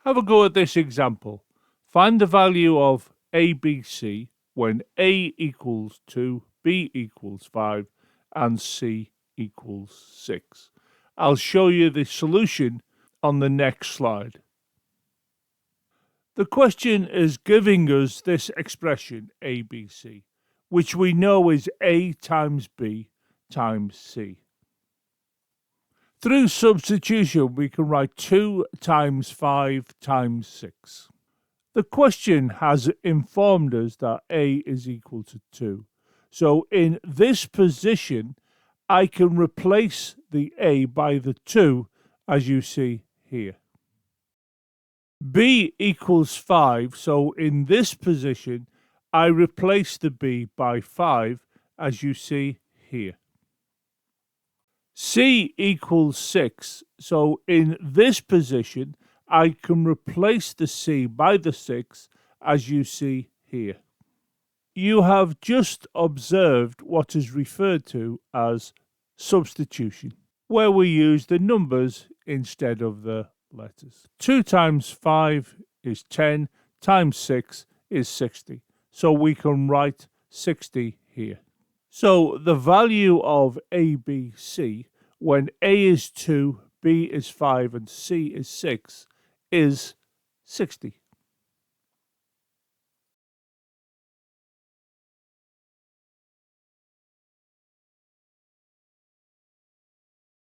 Have a go at this example. Find the value of ABC when A equals 2, B equals 5, and C equals 6. I'll show you the solution on the next slide. The question is giving us this expression ABC, which we know is A times B times C. Through substitution, we can write 2 times 5 times 6. The question has informed us that A is equal to 2. So in this position, I can replace the A by the 2, as you see here. B equals 5, so in this position, I replace the B by 5, as you see here. C equals 6, so in this position, I can replace the C by the 6, as you see here. You have just observed what is referred to as substitution, where we use the numbers instead of the letters. 2 times 5 is 10, times 6 is 60, so we can write 60 here. So the value of ABC when A is 2, B is 5, and C is 6 is 60.